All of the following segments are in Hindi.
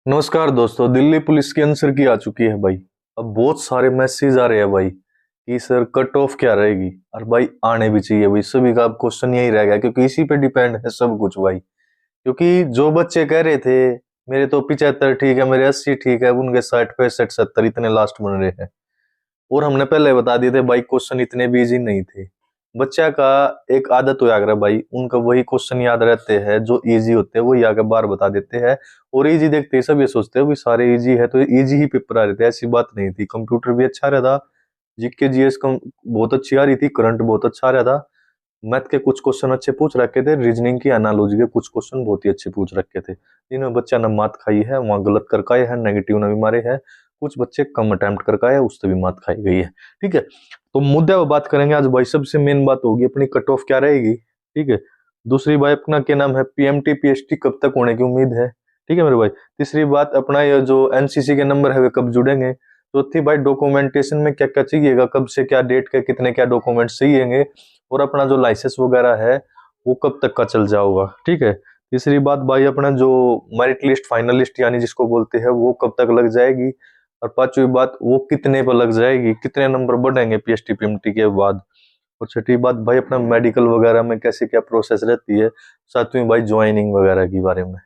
नमस्कार दोस्तों। दिल्ली पुलिस की आंसर की आ चुकी है भाई। अब बहुत सारे मैसेज आ रहे हैं भाई कि सर कट ऑफ क्या रहेगी। और भाई आने भी चाहिए भाई, सभी का अब क्वेश्चन यही रह गया क्योंकि इसी पे डिपेंड है सब कुछ भाई। क्योंकि जो बच्चे कह रहे थे मेरे तो 75 ठीक है, मेरे 80 ठीक है, उनके 60 65 70 इतने लास्ट बन रहे हैं। और हमने पहले बता दिए थे भाई क्वेश्चन इतने भी इजी नहीं थे। बच्चा का एक आदत हो जाकर भाई, उनका वही क्वेश्चन याद रहते हैं जो इजी होते हैं वही आगे बार बता देते हैं। और इजी देखते ही सब ये सोचते हैं भाई सारे इजी है तो इजी ही पेपर आ रहे थे। ऐसी बात नहीं थी। कंप्यूटर भी अच्छा रहा था, जीके जीएस कम बहुत अच्छी आ रही थी, करंट बहुत अच्छा आ रहा था, मैथ के कुछ क्वेश्चन अच्छे पूछ रखे थे, रीजनिंग की एनालॉजी के कुछ क्वेश्चन बहुत ही अच्छे पूछ रखे थे। जिनमें बच्चा ने मात खाई है वहां गलत करके आए हैं, नेगेटिव ने भी मारे हैं। कुछ बच्चे कम अटेम्प्ट करके आए, उससे भी मात खाई गई है। ठीक है, तो मुद्दे पर बात करेंगे आज भाई। सबसे मेन बात होगी अपनी कट ऑफ क्या रहेगी। ठीक है, दूसरी भाई अपना क्या नाम है, पीएमटी पीएचटी कब तक होने की उम्मीद है। ठीक है मेरे भाई। तीसरी बात अपना ये जो एनसीसी के नंबर है वे कब जुड़ेंगे। चौथी भाई डॉक्यूमेंटेशन में क्या क्या चाहिएगा, कब से क्या डेट के कितने क्या डॉक्यूमेंट्स चाहिएंगे। और अपना जो लाइसेंस वगैरह है वो कब तक का चल जाओगा। ठीक है, तीसरी बात भाई अपना जो मेरिट लिस्ट फाइनल लिस्ट यानी जिसको बोलते हैं वो कब तक लग जाएगी। और पांचवी बात वो कितने पर लग जाएगी, कितने नंबर बढ़ेंगे पीएचटी पीएमटी के बाद। और छठी बात भाई अपना मेडिकल वगैरह में कैसे क्या प्रोसेस रहती है। सातवीं भाई ज्वाइनिंग वगैरह के बारे में।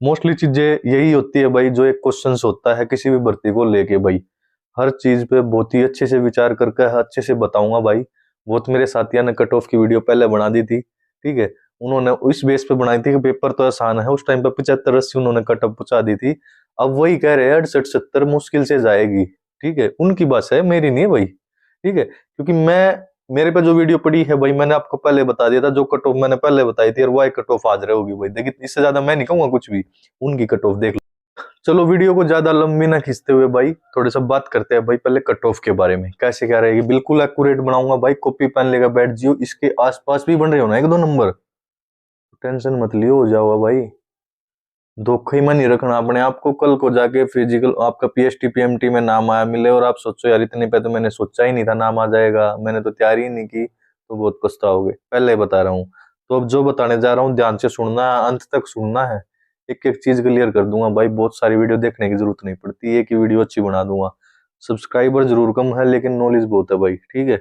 मोस्टली चीजें यही होती है भाई, जो एक क्वेश्चन होता है किसी भी भर्ती को लेके भाई। हर चीज पे बहुत ही अच्छे से विचार करके अच्छे से बताऊंगा भाई। बहुत मेरे साथियों ने कट ऑफ की वीडियो पहले बना दी थी। ठीक है, उन्होंने इस बेस पे बनाई थी कि पेपर तो आसान है। उस टाइम पे 75 80 उन्होंने कट ऑफ पहुंचा दी थी। अब वही कह रहे हैं 68 70 मुश्किल से जाएगी। ठीक है, उनकी बात है, मेरी नहीं है भाई। ठीक है, क्योंकि मैं मेरे पे जो वीडियो पड़ी है भाई मैंने आपको पहले बता दिया था, जो कट ऑफ मैंने पहले बताई थी और वही कट ऑफ आज रहेगी भाई। देखिए इससे ज्यादा मैं नहीं कहूंगा कुछ भी, उनकी कट ऑफ देख लो। चलो वीडियो को ज्यादा लंबी ना खींचते हुए भाई थोड़ी सा बात करते हैं भाई पहले कट ऑफ के बारे में, कैसे क्या रहेगी। बिल्कुल एक्यूरेट बनाऊंगा भाई, कॉपी पेन लेकर बैठ जियो। इसके आसपास भी बन रहे हो ना एक दो नंबर, टेंशन मत लियो, हो जाओगा भाई। धोखे में नहीं रखना अपने आप को। कल को जाके फिजिकल आपका पीएचटी पीएमटी में नाम आया मिले और आप सोचो यार इतने पे तो मैंने सोचा ही नहीं था नाम आ जाएगा, मैंने तो तैयारी ही नहीं की, तो बहुत पछताओगे। पहले बता रहा हूँ। तो अब जो बताने जा रहा हूँ ध्यान से सुनना है, अंत तक सुनना है। एक एक चीज क्लियर कर दूंगा भाई, बहुत सारी वीडियो देखने की जरूरत नहीं पड़ती, एक ही वीडियो अच्छी बना दूंगा। सब्सक्राइबर जरूर कम है लेकिन नॉलेज बहुत है भाई। ठीक है,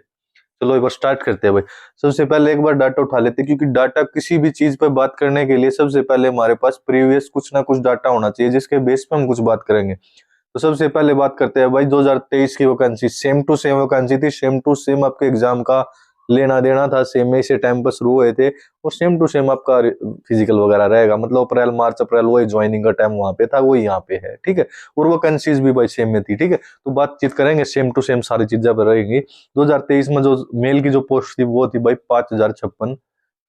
चलो एक बार स्टार्ट करते हैं भाई। सबसे पहले एक बार डाटा उठा लेते हैं, क्योंकि डाटा किसी भी चीज पर बात करने के लिए सबसे पहले हमारे पास प्रीवियस कुछ ना कुछ डाटा होना चाहिए जिसके बेस पे हम कुछ बात करेंगे। तो सबसे पहले बात करते हैं भाई 2023 की vacancy. Same to same vacancy थी, सेम टू सेम आपके एग्जाम का लेना देना था, सेम इसी टाइम पर शुरू हुए थे। और सेम टू सेम आपका फिजिकल वगैरह रहेगा, मतलब अप्रैल मार्च अप्रैल वही ज्वाइनिंग का टाइम वहां पे था वही यहाँ पे है। ठीक है, और वैकेंसीज भी भाई सेम में थी। ठीक है, तो बातचीत करेंगे सेम टू सेम सारी चीजें पर रहेंगी। 2023 में जो मेल की जो पोस्ट थी वो थी भाई 5056।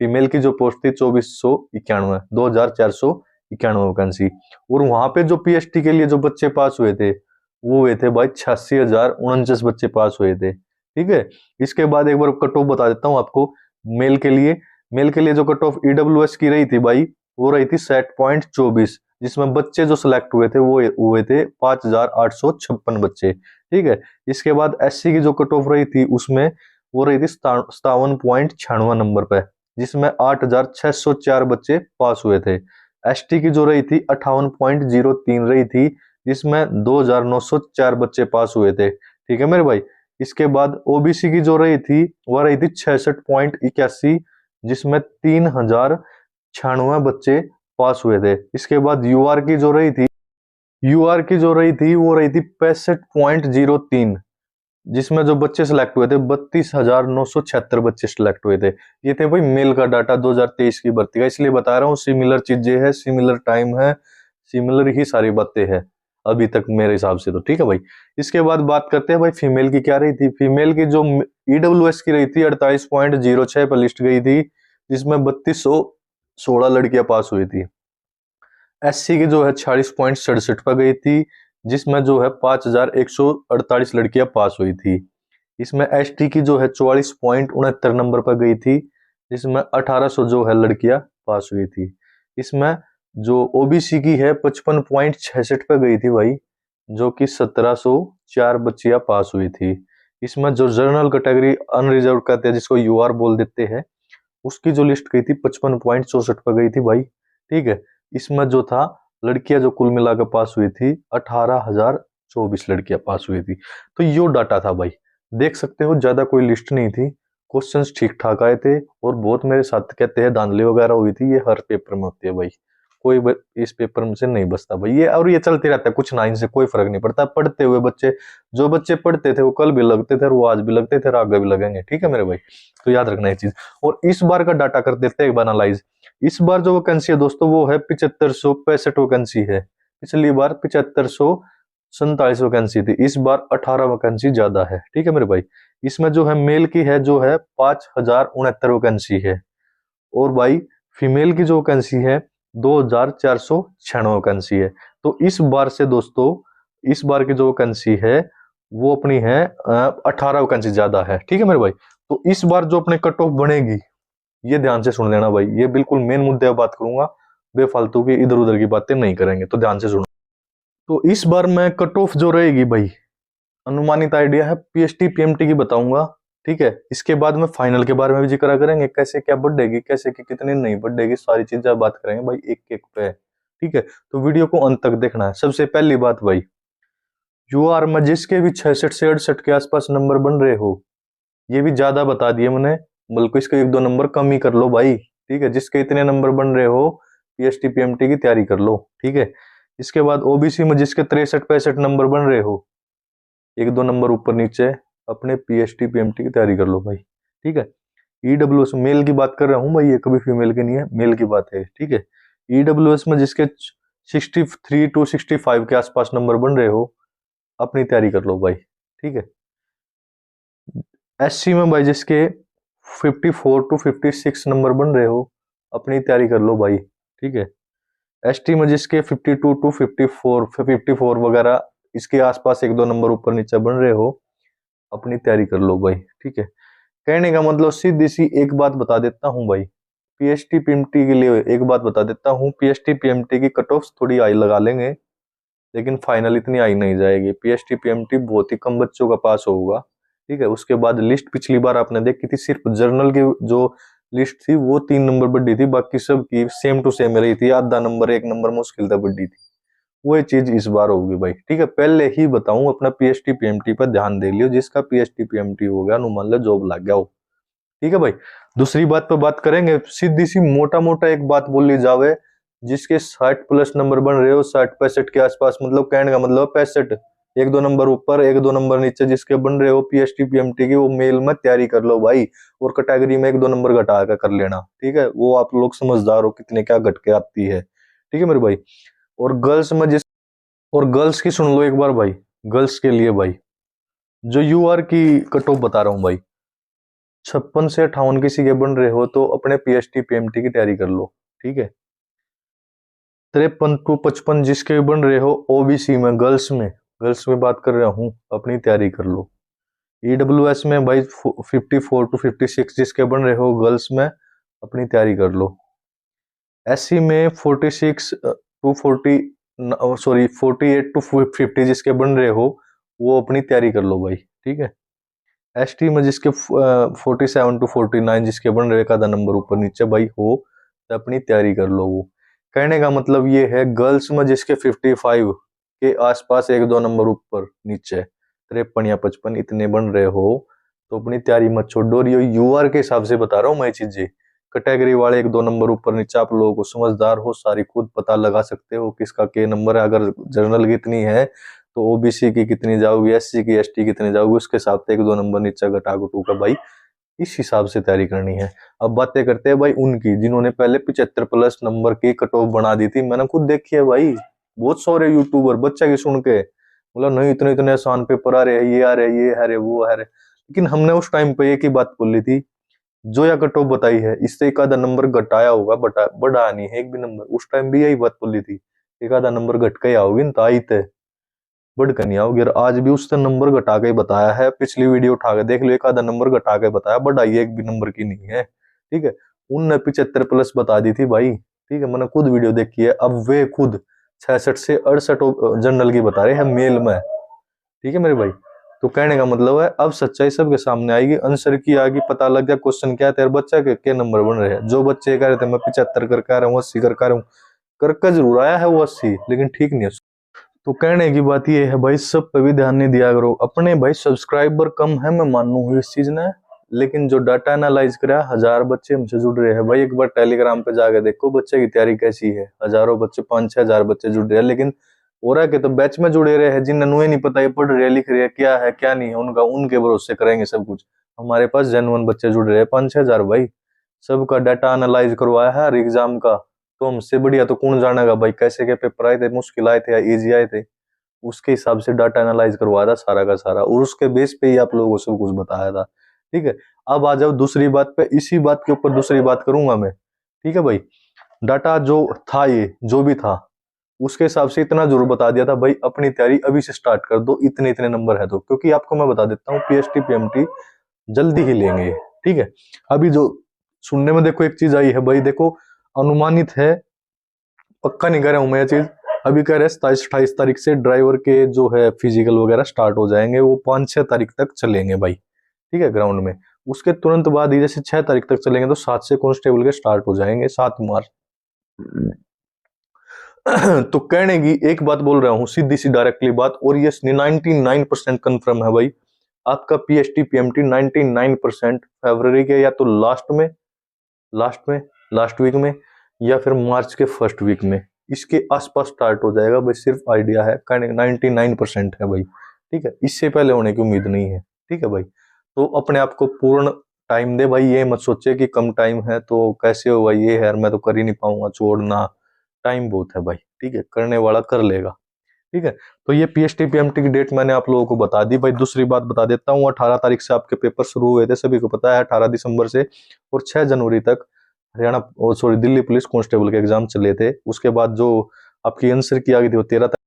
फीमेल की जो पोस्ट थी 2491, 2491 वैकेंसी। और वहां पे जो पीएचटी के लिए जो बच्चे पास हुए थे वो हुए थे भाई 86,049 बच्चे पास हुए थे। ठीक है, इसके बाद एक बार कट ऑफ बता देता हूँ आपको। मेल के लिए मेल के लिए जो कट ऑफ ईडब्ल्यूएस की रही थी भाई वो रही थी 60.24, जिसमें बच्चे जो सिलेक्ट हुए थे वो हुए थे 5,856 बच्चे। ठीक है, इसके बाद एससी की जो कट ऑफ रही थी उसमें वो रही थी 57.96 नंबर पे, जिसमें 8,604 बच्चे पास हुए थे। एसटी की जो रही थी 58.03 रही थी, जिसमें 2,904 बच्चे पास हुए थे। ठीक है मेरे भाई। इसके बाद ओबीसी की जो रही थी वह रही थी 66.81, जिसमें 3,096 बच्चे पास हुए थे। इसके बाद यूआर की जो रही थी वो रही थी 65.03, जिसमें जो बच्चे सिलेक्ट हुए थे 32,976 बच्चे सिलेक्ट हुए थे। ये थे भाई मेल का डाटा 2023 की भर्ती का, इसलिए बता रहा हूँ सिमिलर चीजें हैं, सिमिलर टाइम है, सिमिलर ही सारी बातें हैं अभी तक मेरे हिसाब से तो। ठीक है भाई, इसके बाद बात करते हैं भाई फीमेल की क्या रही थी। फीमेल की जो ईडब्ल्यूएस की रही थी 48.06 पर लिस्ट गई थी, जिसमें 3216 लड़कियां पास हुई थी। एससी की जो है 46.67 पर गई थी, जिसमें जो है 5,148 लड़कियां पास हुई थी। इसमें एसटी की जो है 44.69 नंबर पर गई थी, जिसमें 1,800 जो है लड़कियां पास हुई थी। इसमें जो ओबीसी की है 55.66 पर गई थी भाई, जो कि 1,704 बच्चियां पास हुई थी। इसमें जो जनरल कैटेगरी अनरिजर्व कहते हैं जिसको यूआर बोल देते हैं, उसकी जो लिस्ट गई थी 55.64 पर गई थी भाई। ठीक है, इसमें जो था लड़कियां जो कुल मिलाकर पास हुई थी 18,024 लड़कियां पास हुई थी। तो यो डाटा था भाई, देख सकते हो ज्यादा कोई लिस्ट नहीं थी, क्वेश्चंस ठीक ठाक आए थे, और बहुत मेरे साथ कहते हैं धांधली वगैरह हुई थी, ये हर पेपर में होती है भाई, कोई इस पेपर में से नहीं बचता भाई ये, और ये चलते रहता है, कुछ ना इनसे कोई फर्क नहीं पड़ता। पढ़ते हुए बच्चे, जो बच्चे पढ़ते थे वो कल भी लगते थे, और वो आज भी लगते थे, और आगे भी लगेंगे, ठीक है मेरे भाई, तो याद रखना ये चीज। और इस बार का डाटा कर देते हैं एक बार एनालाइज। इस बार जो वैकेंसी है दोस्तों वो है 7565 वैकेंसी है, पिछली बार 7547 वैकेंसी थी, इस बार 18 वैकेंसी ज्यादा है, ठीक है मेरे भाई। इसमें जो है मेल की है जो है 5069 वैकेंसी है, और भाई फीमेल की जो वैकेंसी है 2496 वैकेंसी है। तो इस बार से दोस्तों, इस बार की जो वैकेंसी है वो अपनी है 18 वैकेंसी ज्यादा है, ठीक है मेरे भाई। तो इस बार जो अपने कट ऑफ बनेगी, ये ध्यान से सुन लेना भाई, ये बिल्कुल मेन मुद्दे पर बात करूंगा, बेफालतू की इधर उधर की बातें नहीं करेंगे, तो ध्यान से सुनो। तो इस बार मैं कट ऑफ जो रहेगी भाई, अनुमानित आइडिया है पीएसटी पीएमटी की बताऊंगा, ठीक है। इसके बाद में फाइनल के बारे में भी जिक्र करेंगे, कैसे क्या बढ़ेगी, कैसे की कितनी नहीं बढ़ेगी, सारी चीजें बात करेंगे भाई एक एक पे, ठीक है। तो वीडियो को अंत तक देखना है। सबसे पहली बात भाई, यूआर में जिसके भी 66 से 68 के आसपास नंबर बन रहे हो, ये भी ज्यादा बता दिए मैंने, बल्कि इसके एक दो नंबर कम ही कर लो भाई, ठीक है। जिसके इतने नंबर बन रहे हो पीएसटी पीएमटी की तैयारी कर लो, ठीक है। इसके बाद ओबीसी में जिसके 63 65 नंबर बन रहे हो, एक दो नंबर ऊपर नीचे, अपने पीएसटी पीएमटी की तैयारी कर लो भाई, ठीक है। ईडब्ल्यूएस मेल की बात कर रहा हूं भाई, ये कभी फीमेल की नहीं है, मेल की बात है, ठीक है। ईडब्ल्यूएस में जिसके 63 to 65 के आसपास नंबर बन रहे हो, अपनी तैयारी कर लो भाई, ठीक है। एससी में भाई जिसके 54 to 56 नंबर बन रहे हो, अपनी तैयारी कर लो भाई, ठीक है। एसटी में जिसके 52 to 54 वगैरह इसके आसपास एक दो नंबर ऊपर नीचे बन रहे हो, अपनी तैयारी कर लो भाई, ठीक है। कहने का मतलब सीधी सी एक बात बता देता हूं भाई, पीएसटी पीएमटी के लिए एक बात बता देता हूं, पीएसटी पीएमटी की कट ऑफ थोड़ी हाई लगा लेंगे, लेकिन फाइनल इतनी हाई नहीं जाएगी। पीएसटी पीएमटी बहुत ही कम बच्चों का पास होगा, ठीक है। उसके बाद लिस्ट पिछली बार आपने देखी थी, सिर्फ जर्नल की जो लिस्ट थी वो 3 नंबर बढ़ी थी, बाकी सब की सेम टू सेम रही थी, आधा नंबर 1 नंबर मुश्किल था बढ़ी थी, वो चीज इस बार होगी भाई, ठीक है। पहले ही बताऊं, अपना पीएसटी पीएमटी पर ध्यान दे लियो, जिसका पीएसटी पीएमटी हो गया मान लो जॉब लग गया हो, ठीक है भाई। दूसरी बात पर बात करेंगे, सीधी सी मोटा मोटा एक बात बोल ली जावे, जिसके 60 प्लस नंबर बन रहे हो, 60 65 के आसपास, मतलब कहने का मतलब 65, एक दो नंबर ऊपर एक दो नंबर नीचे जिसके बन रहे हो पीएसटी पीएमटी की, वो मेल में तैयारी कर लो भाई, और कैटेगरी में एक दो नंबर घटा कर लेना, ठीक है। वो आप लोग समझदार हो कितने क्या घट के आती है, ठीक है मेरे भाई। और गर्ल्स में जिस, और गर्ल्स की सुन लो एक बार भाई, गर्ल्स के लिए भाई जो यूआर की कट ऑफ बता रहा हूं भाई, 56 से 58 किसी के बन रहे हो तो अपने पीएसटी पीएमटी की तैयारी कर लो, ठीक है। 53 to 55 जिसके बन रहे हो ओबीसी में, गर्ल्स में बात कर रहा हूं, अपनी तैयारी कर लो। ईडब्ल्यूएस में भाई 54 to 56 जिसके बन रहे हो गर्ल्स में, अपनी तैयारी कर लो। एससी में 46 to 40 सॉरी 48 to 50 जिसके बन रहे हो, वो अपनी तैयारी कर लो भाई, ठीक है। एसटी में जिसके 47 to 49 जिसके बन रहे, का नंबर ऊपर नीचे भाई हो, तो अपनी तैयारी कर लो। वो कहने का मतलब ये है, गर्ल्स में जिसके 55 के आसपास एक दो नंबर ऊपर नीचे 53 या 55 इतने बन रहे हो, तो अपनी तैयारी मत छोड़ो। और ये यूआर के हिसाब से बता रहा हूँ मैं चीजें, कैटेगरी वाले एक दो नंबर ऊपर नीचे, आप लोगों को समझदार हो, सारी खुद पता लगा सकते हो किसका के नंबर है। अगर जनरल की इतनी है तो ओबीसी की कितनी जाओगी, एससी की एसटी कितनी जाओगी, उसके हिसाब से एक दो नंबर नीचे घटा घटू का भाई, इस हिसाब से तैयारी करनी है। अब बातें करते हैं भाई उनकी जिन्होंने पहले 75 प्लस नंबर की कट ऑफ बना दी थी, मैंने खुद देखी है भाई, बहुत सारे यूट्यूबर बच्चा की सुन के बोला नहीं इतने इतने आसान पेपर आ रहे हैं, ये आ रहे, ये है रे, वो है रे। लेकिन हमने उस टाइम पे एक ही बात बोली थी, जो या कट ऑफ बताई है इससे एक आधा नंबर घटाया होगा, बढ़ाया नहीं है एक भी नंबर। उस टाइम भी यही बात बोली थी, एक आधा नंबर घट के आओगी ना, आई थे बढ़ कर नहीं आओगे। आज भी उससे नंबर घटा के बताया है, पिछली वीडियो उठा के देख लो, एक आधा नंबर घटा के बताया, बढ़ाई एक भी नंबर की नहीं है, ठीक है। उनने 75 प्लस बता दी थी भाई, ठीक है, मैंने खुद वीडियो देखी है। अब वे खुद 66 से 68 जनरल की बता रहे हैं मेल में, ठीक है मेरे भाई। तो कहने का मतलब है अब सच्चाई सबके सामने आएगी, आंसर की आगे पता लग गया क्वेश्चन क्या है, तेरे बच्चा के नंबर बन रहे हैं। जो बच्चे कह रहे थे मैं 75 कर रहा हूँ, 80 कर रहा हूँ, करके जरूर आया है वो 80, लेकिन ठीक नहीं है। तो कहने की बात ये है भाई, सब पे भी ध्यान नहीं दिया करो। अपने भाई सब्सक्राइबर कम है, मैं मानू हूँ इस चीज ने, लेकिन जो डाटा एनालाइज करा, 1000 बच्चे हमसे जुड़ रहे हैं भाई। एक बार टेलीग्राम पे जाके देखो बच्चे की तैयारी कैसी है। हजारों बच्चे, 5-6 हजार बच्चे जुड़ रहे हैं, लेकिन और के तो बैच में जुड़े रहे हैं जिन्हें नुए नहीं पता ये पढ़ रहे हैं लिख रहे हैं क्या है क्या नहीं है, उनका उनके भरोसे करेंगे सब कुछ। हमारे पास जेन्युइन बच्चे जुड़ रहे हैं 5-6 हजार भाई, सबका डाटा एनालाइज करवाया है हर एग्जाम का। तो हमसे बढ़िया तो कौन जानेगा भाई कैसे के पेपर आए थे, मुश्किल आए थे या इजी आए थे। उसके हिसाब से डाटा एनालाइज करवाया था सारा का सारा, और उसके बेस पे ही आप लोगों को सब कुछ बताया था। ठीक है, अब आ जाओ दूसरी बात पे। इसी बात के ऊपर दूसरी बात करूंगा मैं। ठीक है भाई, डाटा जो था, ये जो भी था उसके हिसाब से इतना जरूर बता दिया था भाई, अपनी तैयारी अभी से स्टार्ट कर दो, इतने इतने नंबर है तो। क्योंकि आपको मैं बता देता हूँ पीएसटी पीएमटी जल्दी ही लेंगे। ठीक है, अभी जो सुनने में देखो एक चीज आई है भाई, देखो अनुमानित है, पक्का नहीं कह रहा हूं मैं ये चीज, अभी कह रहे 27-28 तारीख से ड्राइवर के जो है फिजिकल वगैरह स्टार्ट हो जाएंगे, वो 5-6 तारीख तक चलेंगे भाई। ठीक है, ग्राउंड में। उसके तुरंत बाद ही जैसे 6 तारीख तक चलेंगे तो 7 से कांस्टेबल के स्टार्ट हो जाएंगे, 7 मार्च। तो कहने की एक बात बोल रहा हूँ, सीधी सी डायरेक्टली बात, और ये 99% कंफर्म है भाई, आपका पीएसटी पीएमटी 99% फरवरी के या तो लास्ट वीक में या फिर मार्च के फर्स्ट वीक में इसके आसपास स्टार्ट हो जाएगा भाई। सिर्फ आइडिया है, 99% है भाई। ठीक है, इससे पहले होने की उम्मीद नहीं है। ठीक है भाई, तो अपने आप को पूर्ण टाइम दे भाई, ये मत सोचे कि कम टाइम है तो कैसे होगा, ये है मैं तो कर ही नहीं पाऊंगा, छोड़ना। टाइम बहुत है भाई। ठीक है, करने वाला कर लेगा। ठीक है, तो ये पीएसटी पीएमटी की डेट मैंने आप लोगों को बता दी भाई। दूसरी बात बता देता हूँ, 18 तारीख से आपके पेपर शुरू हुए थे, सभी को पता है, 18 दिसंबर से, और 6 जनवरी तक Haryana sorry Delhi police constable के एग्जाम चले थे। उसके बाद जो आपकी आंसर की आ गई थी वो 13 तारीख,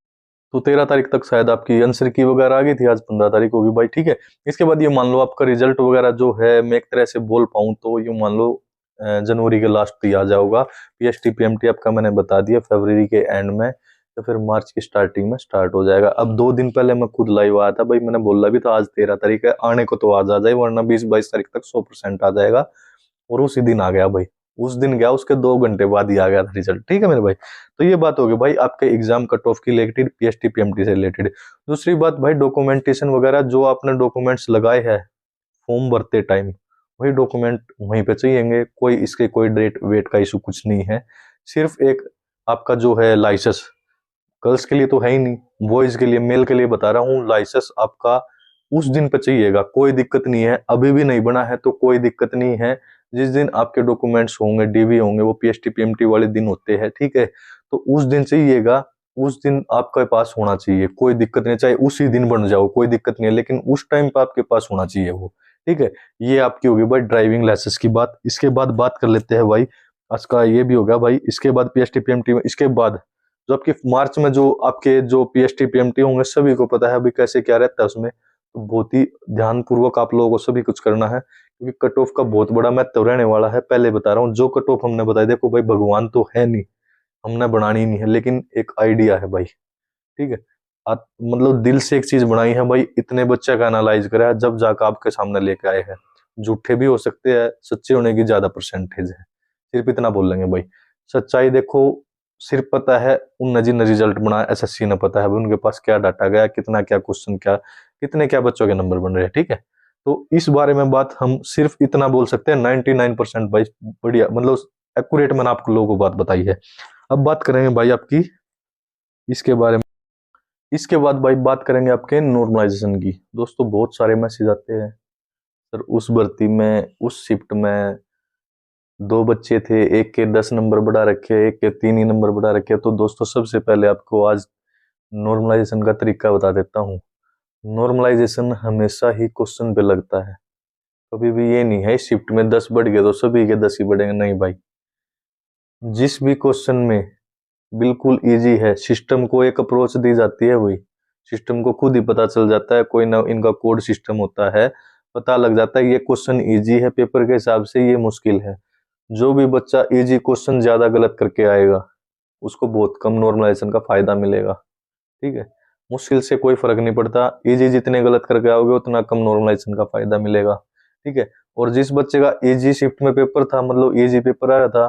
तो 13 तारीख तक शायद आपकी आंसर की वगैरह आ गई थी, आज 15 तारीख होगी भाई। ठीक है, इसके बाद ये मान लो आपका रिजल्ट वगैरह जो है, मैं एक तरह से बोल पाऊँ तो ये मान लो जनवरी के लास्ट पे आ जाओगा। पीएसटी पीएमटी आपका मैंने बता दिया फरवरी के एंड में या फिर मार्च की स्टार्टिंग में स्टार्ट हो जाएगा। अब 2 दिन पहले मैं खुद लाइव आया था भाई, मैंने बोला भी था आज 13 तारीख है, आने को तो आज आ जाए, वरना 20-22 तारीख तक 100% आ जाएगा। और उसी दिन आ गया भाई, उस दिन गया, उसके 2 घंटे बाद ही आ गया था रिजल्ट। ठीक है मेरे भाई, तो ये बात होगी भाई आपके एग्जाम कट ऑफ की रिलेटेड, पीएसटी पीएमटी से रिलेटेड। दूसरी बात भाई, डॉक्यूमेंटेशन वगैरह जो आपने डॉक्यूमेंट्स लगाए हैं फॉर्म भरते टाइम, वही डॉक्यूमेंट वहीं पे चाहिएंगे। कोई इसके कोई डेट वेट का इशू कुछ नहीं है। सिर्फ एक आपका जो है लाइसेंस, गर्ल्स के लिए तो है ही नहीं, बॉयज के लिए, मेल के लिए बता रहा हूँ, लाइसेंस आपका उस दिन पे चाहिएगा। कोई दिक्कत नहीं है, अभी भी नहीं बना है तो कोई दिक्कत नहीं है। जिस दिन आपके डॉक्यूमेंट्स होंगे, डीवी होंगे, वो पीएसटी पीएमटी वाले दिन होते हैं। ठीक है, तो उस दिन चाहिएगा, उस दिन आपके पास होना चाहिए, कोई दिक्कत नहीं, चाहे उसी दिन बन जाओ कोई दिक्कत नहीं है, लेकिन उस टाइम पे आपके पास होना चाहिए वो। ठीक है, ये आपकी होगी भाई ड्राइविंग लाइसेंस की बात। इसके बाद बात कर लेते हैं भाई, आज का ये भी होगा भाई। इसके बाद पीएसटी पीएमटी में, इसके बाद जो आपके मार्च में जो आपके जो पीएसटी पीएमटी होंगे, सभी को पता है अभी कैसे क्या रहता है उसमें। तो बहुत ही ध्यानपूर्वक आप लोगों को सभी कुछ करना है, क्योंकि कट ऑफ का बहुत बड़ा महत्व रहने वाला है। पहले बता रहा हूँ, जो कट ऑफ हमने बताई, देखो भाई भगवान तो है नहीं, हमने बनानी नहीं है, लेकिन एक आइडिया है भाई। ठीक है, मतलब दिल से एक चीज बनाई है भाई, इतने बच्चे का एनालाइज करा है, जब जाकर आपके सामने लेके आए हैं। झूठे भी हो सकते हैं, सच्चे होने की ज्यादा परसेंटेज है, सिर्फ इतना बोल लेंगे भाई। सच्चाई देखो, सिर्फ पता है उन जिन रिजल्ट बनाया एसएससी ने, पता है उनके पास क्या डाटा गया, कितना क्या क्वेश्चन, क्या कितने क्या बच्चों के नंबर बन रहे हैं। ठीक है, तो इस बारे में बात हम सिर्फ इतना बोल सकते हैं, 99% भाई बढ़िया, मतलब एक्यूरेट मैंने आपको लोगों को बात बताई है। अब बात करेंगे भाई आपकी इसके बारे में, इसके बाद भाई बात करेंगे आपके नॉर्मलाइजेशन की। दोस्तों बहुत सारे मैसेज आते हैं सर, उस भर्ती में, उस शिफ्ट में 2 बच्चे थे, एक के 10 नंबर बढ़ा रखे, एक के 3 ही नंबर बढ़ा रखे। तो दोस्तों सबसे पहले आपको आज नॉर्मलाइजेशन का तरीका बता देता हूँ। नॉर्मलाइजेशन हमेशा ही क्वेश्चन पे लगता है, कभी भी ये नहीं है शिफ्ट में 10 बढ़ गए तो सभी के 10 ही बढ़ेंगे, नहीं भाई। जिस भी क्वेश्चन में बिल्कुल इजी है, सिस्टम को एक अप्रोच दी जाती है, वही सिस्टम को खुद ही पता चल जाता है, कोई ना इनका कोड सिस्टम होता है, पता लग जाता है ये क्वेश्चन इजी है पेपर के हिसाब से, ये मुश्किल है। जो भी बच्चा इजी क्वेश्चन ज्यादा गलत करके आएगा उसको बहुत कम नॉर्मलाइजेशन का फायदा मिलेगा। ठीक है, मुश्किल से कोई फर्क नहीं पड़ता, इजी जितने गलत करके आओगे उतना कम नॉर्मलाइजेशन का फायदा मिलेगा। ठीक है, और जिस बच्चे का इजी शिफ्ट में पेपर था, मतलब इजी पेपर आ रहा था,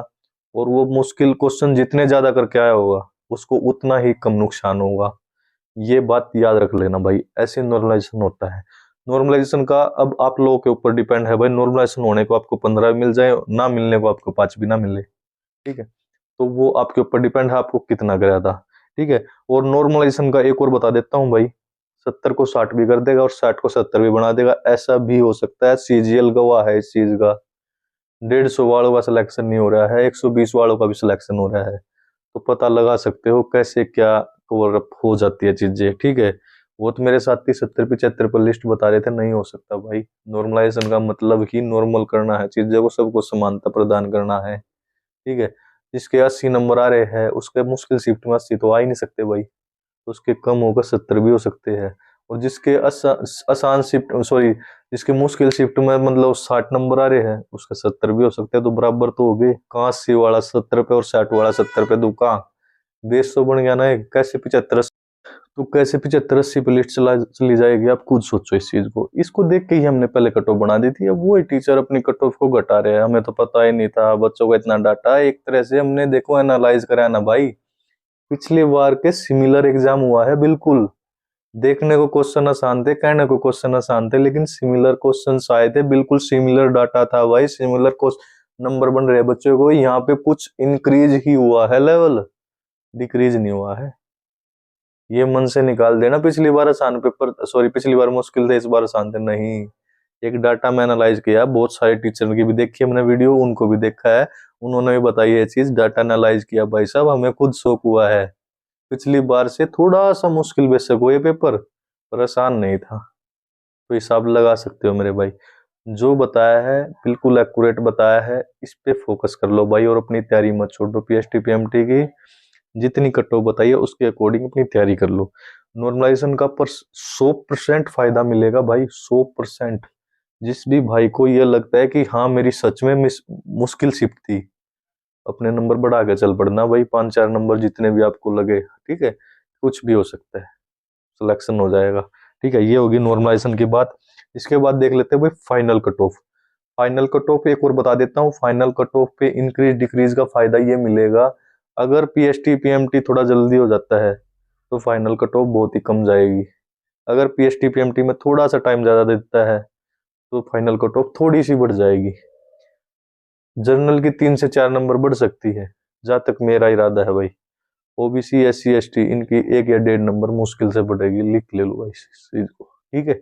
और वो मुश्किल क्वेश्चन जितने ज्यादा करके आया होगा उसको उतना ही कम नुकसान होगा। ये बात याद रख लेना भाई, ऐसे नॉर्मलाइजेशन होता है। नॉर्मलाइजेशन का अब आप लोगों के ऊपर डिपेंड है भाई, नॉर्मलाइजेशन होने को आपको 15 मिल जाए, ना मिलने को आपको 5 भी ना मिले, ठीक है। तो वो आपके ऊपर डिपेंड है आपको कितना कराया था, ठीक है। और नॉर्मलाइजेशन का एक और बता देता हूँ भाई, 70 को 60 भी कर देगा और 60 को 70 भी बना देगा, ऐसा भी हो सकता है। सीजीएल गवाह है इस चीज का। 150 वालों का सिलेक्शन नहीं हो रहा है, 120 वालों का भी सिलेक्शन हो रहा है। तो पता लगा सकते हो कैसे क्या कवर अप हो जाती है चीजें, ठीक है। वो तो मेरे साथ ही 70-75 पर लिस्ट बता रहे थे, नहीं हो सकता भाई। नॉर्मलाइजेशन का मतलब ही नॉर्मल करना है चीजें को, सबको समानता प्रदान करना है, ठीक है। जिसके 80 नंबर आ रहे हैं उसके मुश्किल शिफ्ट में 80 तो आ ही नहीं सकते भाई, तो उसके कम होकर 70 भी हो सकते हैं। और जिसके आसान शिफ्ट, सॉरी, जिसके मुश्किल शिफ्ट में मतलब 60 नंबर आ रहे हैं उसके 70 भी हो सकते हैं। तो बराबर तो हो गए, कहाँ 80 वाला 70 पे और 60 वाला 70 पे, दो कहाँ 200 बन गया ना। कैसे 75, तो कैसे 75-80 पे लिस्ट चली जाएगी, आप खुद सोचो इस चीज को। इसको देख के ही हमने पहले कट ऑफ बना दी थी, अब वो टीचर अपनी कट ऑफ को घटा रहे हैं, हमें तो पता ही नहीं था बच्चों को इतना डाटा। एक तरह से हमने देखो एनालाइज करा ना भाई, पिछली बार के सिमिलर एग्जाम हुआ है बिल्कुल। देखने को क्वेश्चन आसान थे, कहने को क्वेश्चन आसान थे, लेकिन सिमिलर क्वेश्चन आए थे, बिल्कुल सिमिलर डाटा था भाई, सिमिलर क्वेश्चन नंबर बन रहे बच्चों को। यहाँ पे कुछ इंक्रीज ही हुआ है लेवल, डिक्रीज नहीं हुआ है। ये मन से निकाल देना पिछली बार आसान पेपर, सॉरी पिछली बार मुश्किल थे इस बार आसान थे, नहीं। एक डाटा में एनालाइज किया, बहुत सारे टीचर की भी देखी हमने वीडियो, उनको भी देखा है, उन्होंने भी बताई ये चीज, डाटा एनालाइज किया भाई साहब, हमें खुद शौक हुआ है। पिछली बार से थोड़ा सा मुश्किल बेशक हो ये पेपर, पर आसान नहीं था। तो हिसाब लगा सकते हो मेरे भाई, जो बताया है बिल्कुल एक्यूरेट बताया है, इस पे फोकस कर लो भाई और अपनी तैयारी मत छोड़ो। पीएसटी पीएमटी की जितनी कट ऑफ बताइए उसके अकॉर्डिंग अपनी तैयारी कर लो। नॉर्मलाइजेशन का पर 100% फायदा मिलेगा भाई, 100%। जिस भी भाई को ये लगता है कि हाँ मेरी सच में मुश्किल शिफ्ट थी, अपने नंबर बढ़ा के चल पड़ना भाई, 5-4 नंबर जितने भी आपको लगे, ठीक है। कुछ भी हो सकता है, सिलेक्शन हो जाएगा, ठीक है। ये होगी नॉर्मलाइजेशन की बात। इसके बाद देख लेते हैं भाई final cut off. Final cut off एक और बता देता हूँ, फाइनल कट ऑफ पे इंक्रीज डिक्रीज का फायदा ये मिलेगा, अगर पीएसटी पीएमटी थोड़ा जल्दी हो जाता है तो फाइनल कट ऑफ बहुत ही कम जाएगी। अगर पीएसटी पीएमटी में थोड़ा सा टाइम ज्यादा देता है तो फाइनल कट ऑफ थोड़ी सी बढ़ जाएगी। जर्नल की 3 से 4 नंबर बढ़ सकती है, जहां तक मेरा इरादा है भाई। ओबीसी एससी एसटी इनकी 1 या 1.5 नंबर मुश्किल से बढ़ेगी, लिख ले लो भाई इस चीज को, ठीक है।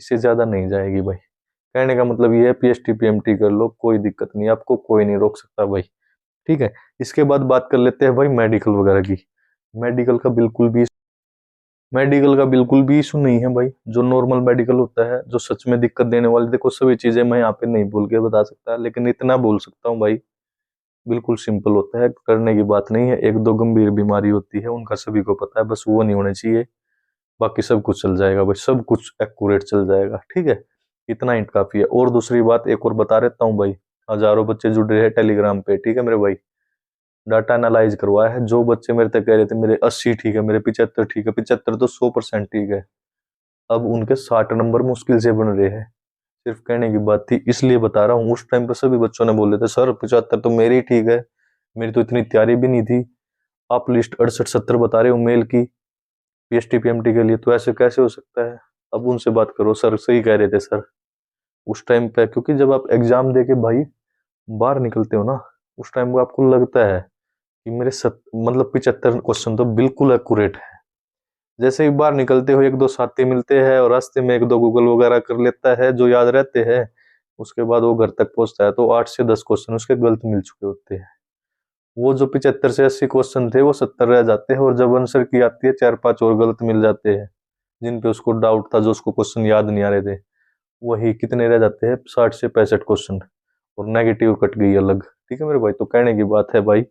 इससे ज्यादा नहीं जाएगी भाई। कहने का मतलब ये है पीएसटी पीएमटी कर लो, कोई दिक्कत नहीं, आपको कोई नहीं रोक सकता भाई, ठीक है। इसके बाद बात कर लेते हैं भाई मेडिकल वगैरह की। मेडिकल का बिल्कुल भी मेडिकल का बिल्कुल भी इशू नहीं है भाई। जो नॉर्मल मेडिकल होता है, जो सच में दिक्कत देने वाली, देखो सभी चीजें मैं यहाँ पे नहीं बोल के बता सकता, लेकिन इतना बोल सकता हूँ भाई, बिल्कुल सिंपल होता है, करने की बात नहीं है। 1-2 गंभीर बीमारी होती है, उनका सभी को पता है, बस वो नहीं होने चाहिए, बाकी सब कुछ चल जाएगा भाई, सब कुछ एक्यूरेट चल जाएगा, ठीक है। इतना हिंट काफी है। और दूसरी बात एक और बता देता हूँ भाई, हजारों बच्चे जुड़ रहे हैं टेलीग्राम पे, ठीक है मेरे भाई। डाटा एनालाइज करवाया है, जो बच्चे मेरे तक कह रहे थे मेरे 80 ठीक है, मेरे 75 ठीक है, 75 तो 100% ठीक है, अब उनके 60 नंबर मुश्किल से बन रहे हैं। सिर्फ कहने की बात थी इसलिए बता रहा हूँ, उस टाइम पर सभी बच्चों ने बोले थे सर 75 तो मेरी ठीक है, मेरी तो इतनी तैयारी भी नहीं थी, आप लिस्ट 68-70 बता रहे हो मेल की पीएसटी पीएमटी के लिए, तो ऐसे कैसे हो सकता है। अब उनसे बात करो, सर सही कह रहे थे सर उस टाइम पे, क्योंकि जब आप एग्जाम दे के भाई बाहर निकलते हो ना, उस टाइम को आपको लगता है कि मेरे मतलब 75 क्वेश्चन तो बिल्कुल एक्यूरेट है। जैसे ही बाहर निकलते हो 1-2 साथी मिलते हैं और रास्ते में 1-2 गूगल वगैरह कर लेता है जो याद रहते हैं, उसके बाद वो घर तक पहुंचता है तो 8 से 10 क्वेश्चन उसके गलत मिल चुके होते हैं। वो जो 75 से 80 क्वेश्चन थे वो 70 रह जाते हैं, और जब आंसर की आती है 4-5 और गलत मिल जाते हैं, जिन पे उसको डाउट था, जो उसको क्वेश्चन याद नहीं आ रहे थे, वही कितने रह जाते हैं 60 से 65 क्वेश्चन, और नेगेटिव कट गई अलग, ठीक है मेरे भाई। तो कहने की बात है भाई,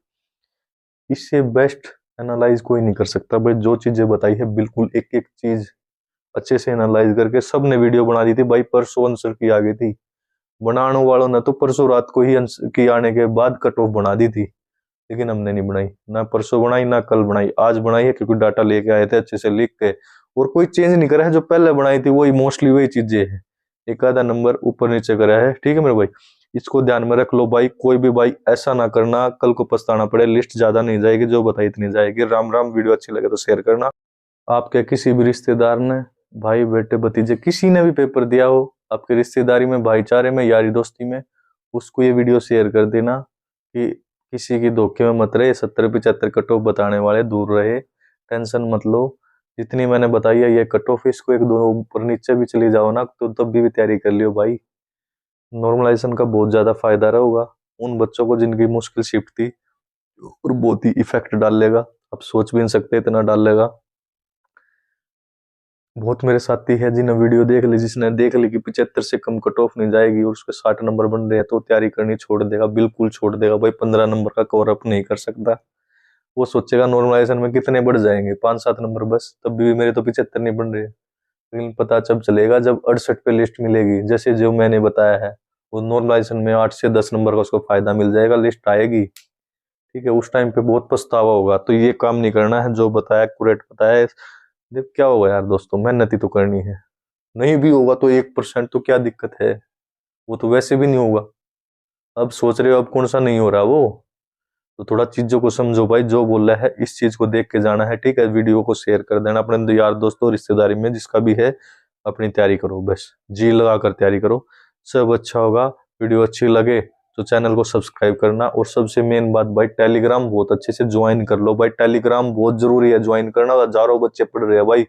इससे बेस्ट एनालाइज कोई नहीं कर सकता भाई। जो चीजें बताई है बिल्कुल एक एक चीज अच्छे से एनालाइज करके सबने वीडियो बना दी थी भाई, परसों आंसर की आ गई थी, बनाने वालों ने तो परसों रात को ही आंसर की आने के बाद कट ऑफ बना दी थी, लेकिन हमने नहीं बनाई, ना परसों बनाई ना कल बनाई, आज बनाई है क्योंकि डाटा लेके आए थे अच्छे से लिख के, और कोई चेंज नहीं करा है, जो पहले बनाई थी वही मोस्टली वही चीजें है, एक आधा नंबर ऊपर नीचे करा है, ठीक है मेरे भाई। इसको ध्यान में रख लो भाई, कोई भी भाई ऐसा ना करना, कल को पछताना पड़े। लिस्ट ज्यादा नहीं जाएगी, जो बताई इतनी जाएगी। राम राम। वीडियो अच्छी लगे तो शेयर करना। आपके किसी भी रिश्तेदार ने, भाई बेटे भतीजे, किसी ने भी पेपर दिया हो आपके रिश्तेदारी में, भाईचारे में, यारी दोस्ती में, उसको ये वीडियो शेयर कर देना कि किसी की धोखे में मत रहे। 70-75 कट ऑफ बताने वाले दूर रहे, टेंशन मत लो। जितनी मैंने बताई है ये कट ऑफ, इसको एक दो ऊपर नीचे भी चली जाओ ना तो तब भी तैयारी कर लियो भाई। नॉर्मलाइजेशन का बहुत ज्यादा फायदा रहेगा उन बच्चों को जिनकी मुश्किल शिफ्ट थी, और बहुत ही इफेक्ट डालेगा। आप सोच भी नहीं सकते इतना डालेगा। बहुत मेरे साथी है जिन्हें वीडियो देख ली, जिसने देख ली कि 75 से कम कट ऑफ नहीं जाएगी और उसके 60 नंबर बन रहे हैं, तो तैयारी करनी छोड़ देगा, बिल्कुल छोड़ देगा भाई। 15 नंबर का कवर अप नहीं कर सकता। वो सोचेगा नॉर्मलाइजेशन में कितने बढ़ जाएंगे, 5-7 नंबर बस, तब भी मेरे तो 75 नहीं बन रहे। लेकिन पता जब चलेगा जब 68 पे लिस्ट मिलेगी, जैसे जो मैंने बताया है, वो नॉर्मलाइजेशन में 8 से 10 नंबर का उसको फायदा मिल जाएगा, लिस्ट आएगी। ठीक है, उस टाइम पे बहुत पछतावा होगा। तो ये काम नहीं करना है, जो बताया एक्यूरेट बताया। देख क्या होगा यार दोस्तों, मेहनत ही तो करनी है। नहीं भी होगा तो 1% तो क्या दिक्कत है, वो तो वैसे भी नहीं होगा। अब सोच रहे हो अब कौन सा नहीं हो रहा वो, तो थोड़ा चीजों को समझो भाई। जो बोल रहा है इस चीज को देख के जाना है। ठीक है, वीडियो को शेयर कर देना अपने यार दोस्तों रिश्तेदारी में, जिसका भी है। अपनी तैयारी करो, बस जी लगा कर तैयारी करो, सब अच्छा होगा। वीडियो अच्छी लगे तो चैनल को सब्सक्राइब करना, और सबसे मेन बात भाई, टेलीग्राम बहुत अच्छे से ज्वाइन कर लो भाई। टेलीग्राम बहुत जरूरी है ज्वाइन करना। हजारों बच्चे पढ़ रहे हैं भाई,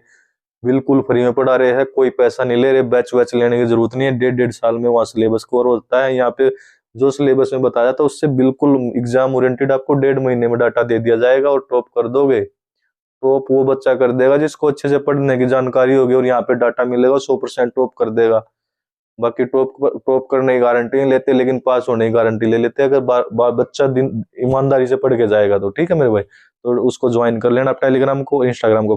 बिल्कुल फ्री में पढ़ा रहे हैं, कोई पैसा नहीं ले रहे। बैच वैच लेने की जरूरत नहीं है। 1.5 साल में वहां सिलेबस कवर होता है। यहाँ पे जो सिलेबस में बताया था उससे बिल्कुल एग्जाम ओरिएंटेड आपको 1.5 महीने में डाटा दे दिया जाएगा, और टॉप कर दोगे। टॉप वो बच्चा कर देगा जिसको अच्छे से पढ़ने की जानकारी होगी, और यहाँ पे डाटा मिलेगा 100% टॉप कर देगा। बाकी टॉप करने की गारंटी नहीं लेते, लेकिन पास होने की गारंटी ले लेते हैं, अगर बच्चा दिन ईमानदारी से पढ़ के जाएगा तो। ठीक है मेरे भाई, तो उसको ज्वाइन कर लेना टेलीग्राम को, इंस्टाग्राम को।